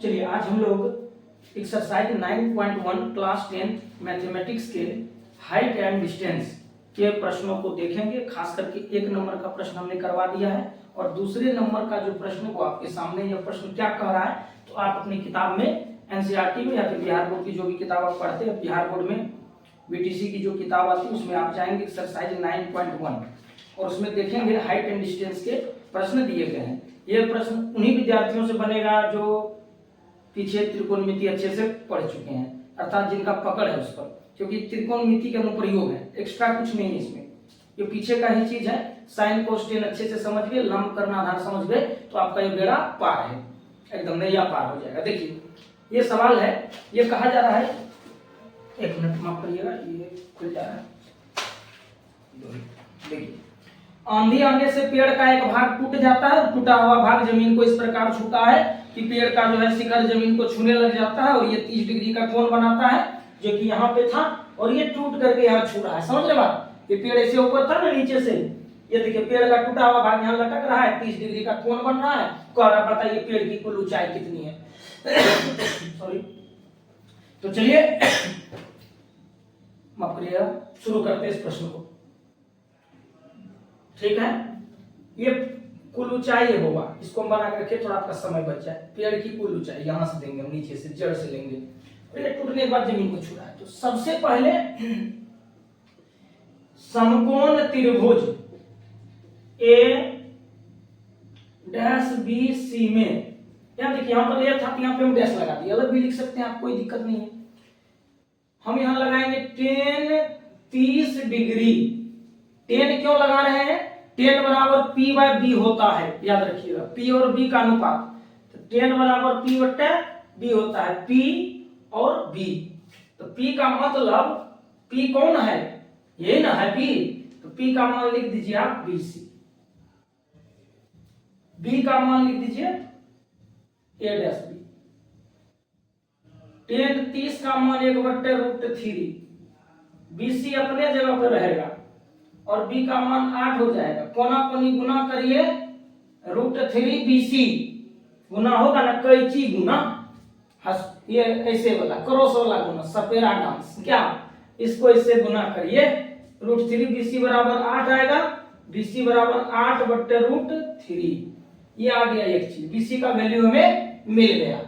चलिए आज हम लोग एक्सरसाइज 9.1 क्लास 10 मैथमेटिक्स के हाइट एंड डिस्टेंस के प्रश्नों को देखेंगे। खास करके 1 नंबर का प्रश्न हमने करवा दिया है और दूसरे नंबर का जो प्रश्न को आपके सामने यह प्रश्न क्या कह रहा है, तो आप अपनी किताब में एनसीईआरटी में या फिर बिहार बोर्ड की जो भी किताब आप पढ़ते हैं, बिहार बोर्ड में बीटीसी की जो किताब आती है उसमें आप जाएंगे एक्सरसाइज 9.1 और उसमें देखेंगे हाइट एंड डिस्टेंस के प्रश्न दिए गए हैं। यह प्रश्न उन्हीं विद्यार्थियों से बनेगा जो पीछे त्रिकोणमिति अच्छे से पढ़ चुके हैं, अर्थात जिनका पकड़ है उस पर, क्योंकि त्रिकोणमिति के अनुप्रयोग है, एक्स्ट्रा कुछ नहीं है इसमें, ये पीछे का ही चीज है। साइन कोस टेन अच्छे से समझ गए, लंब करना आधार समझ गए तो आपका ये बेड़ा पार है, एकदम नैया पार हो जाएगा। देखिए ये सवाल है, ये कहा जा रहा है, एक मिनट माफ करिएगा, ये खुल जा रहा है। देखिए आंधी आने से पेड़ का एक भाग टूट जाता है, टूटा हुआ भाग जमीन को इस प्रकार छूता है कि पेड़ का जो है शिखर जमीन को छूने लग जाता है और ये 30 डिग्री का कोण बनाता है, जो कि यहाँ पे था और ये टूट करके यहाँ छू रहा है। समझ रहे बात, ये पेड़ ऐसे ऊपर था ना, नीचे से ये देखिए पेड़ का टूटा हुआ भाग यहाँ लटक रहा है, 30 डिग्री का कोण बन रहा है। कह रहा बताइए पेड़ की कुल ऊंचाई कितनी है। सॉरी, तो चलिए माफ करिएगा, शुरू करते हैं इस प्रश्न को। ठीक है, ये कुल ऊंचाई है होगा, इसको हम बना के रखिए, थोड़ा आपका समय बच जाए। पेड़ की कुल ऊंचाई यहां से देंगे हम, नीचे से जड़ से लेंगे और ये टूटने के बाद जमीन को छू रहा है। तो सबसे पहले समकोण त्रिभुज ए डैश बी सी में, यहां देखिए यहां पर ये था, यहां पे हम डैश लगा दिया, अलग भी लिख सकते हैं आप, कोई दिक्कत नहीं है। हम यहां लगाएंगे 10 30 डिग्री। 10 क्यों लगा रहे हैं, 10 बराबर P बाय B होता है, याद रखिएगा, P और B का अनुपात, तो 10 बराबर P बट्टा B होता है, P और B। तो P का मतलब, P कौन है, ये ना है P, तो P का मान लिख दीजिए आप BC, B का मान लिख दीजिए A डैश B, 10 30 का मान 1/√3, BC अपने जगह पर रहेगा और B का मान 8 हो जाएगा। कोना कोनी गुना करिए, √3 BC गुना होगा ना, कैची गुना, ये ऐसे वाला क्रॉस वाला गुना, सपेरा डांस, क्या इसको इससे गुना करिए, √3 BC बराबर 8 आएगा, BC बराबर 8/√3। ये आ गया एक चीज, BC का वैल्यू हमें मिल गया।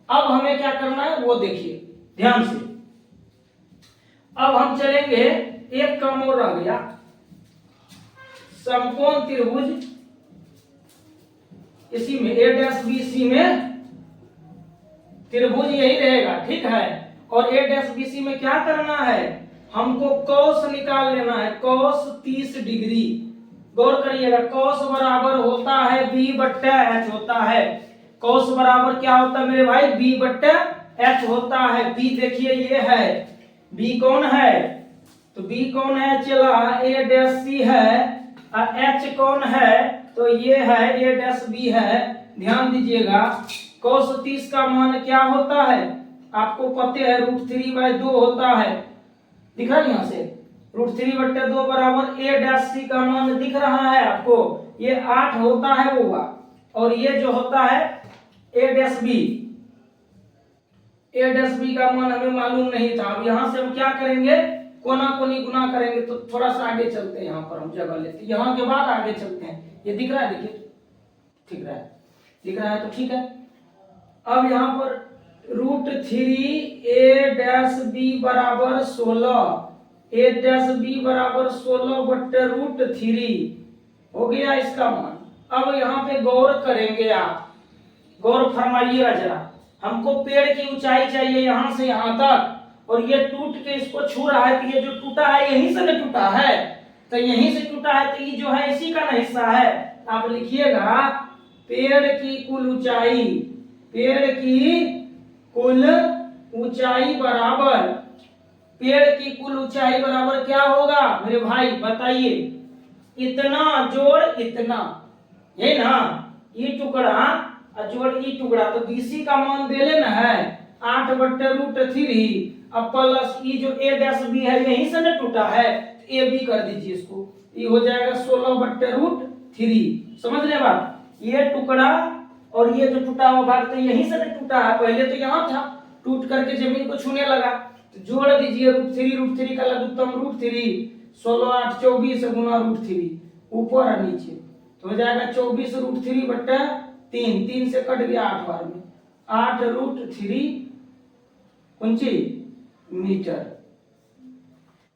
अब हमें क्या करना है वो देखिए ध्यान से। अब हम चलेंगे, एक काम और रह गया, समकोण त्रिभुज इसी में A डैश बी सी में त्रिभुज यही रहेगा, ठीक है। और A डैश बी सी में क्या करना है, हमको कॉस निकाल लेना है, कॉस 30 डिग्री। गौर करिएगा, कॉस बराबर होता है B/H होता है, कॉस बराबर क्या होता है मेरे भाई, B/H होता है। B देखिए ये है, B कौन है, तो B कौन है, चला A डैश सी है, H कौन है, तो ये है A डैश B है। ध्यान दीजिएगा, cos 30 का मान क्या होता है, आपको पता है √3/2 होता है, दिख रहा है यहाँ से, √3/2 बराबर A डैश C का मान दिख रहा है आपको, ये 8 होता है वो, और ये जो होता है A dash B, A dash B का मान हमें मालूम नहीं था। अब यहाँ से हम क्या करेंगे, कोना कोनी गुना करेंगे, तो थोड़ा सा आगे चलते हैं, यहाँ पर हम जगह लेते हैं, यहाँ के बाद आगे चलते हैं। ये दिख रहा है, देखिए ठीक रहा है, दिख रहा है तो ठीक है। अब यहाँ पर √3 A डैश B बराबर 16, A डैश B बराबर 16/√3 हो गया इसका मान। अब यहाँ पे गौर करेंगे, आप गौर फरमाइएगा जरा, हमको पेड़ की ऊंचाई चाहिए यहाँ से यहाँ तक, और ये टूट के इसको छू रहा है, तो ये जो टूटा है यहीं से न टूटा है, तो यहीं से टूटा है, तो ये जो है इसी का ना हिस्सा है। आप लिखिएगा पेड़ की कुल ऊंचाई, पेड़ की कुल ऊंचाई बराबर, पेड़ की कुल ऊंचाई बराबर क्या होगा मेरे भाई बताइए, इतना जोड़ इतना, ये ना, ये टुकड़ा जोड़ ये टुकड़ा, तो BC का मान दे लेना है 8/√3, अब प्लस ये जो A डैश B है यहीं से न टूटा है, तो AB कर दीजिए इसको, ये हो जाएगा 16/√3। समझ रहे बात, ये टुकड़ा और ये जो टूटा हुआ भाग तो यहीं से टूटा है, पहले तो यहाँ था, टूट करके जमीन को छूने लगा। तो जोड़ दीजिए √3 का लघुत्तम √3, 16 8 24 गुना √3 ऊपर और नीचे, तो हो जाएगा 24 √3 बट्टा 3, 3 से कट गया 8 बार में, 8 √3 ऊंची मीटर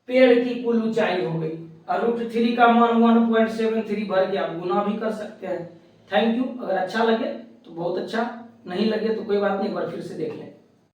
पेड़ की कुल ऊंचाई हो गई। और √3 का मान 1.73 भर के आप गुना भी कर सकते हैं। Thank you. अगर अच्छा लगे तो बहुत अच्छा, नहीं लगे तो कोई बात नहीं, एक बार फिर से देख लें।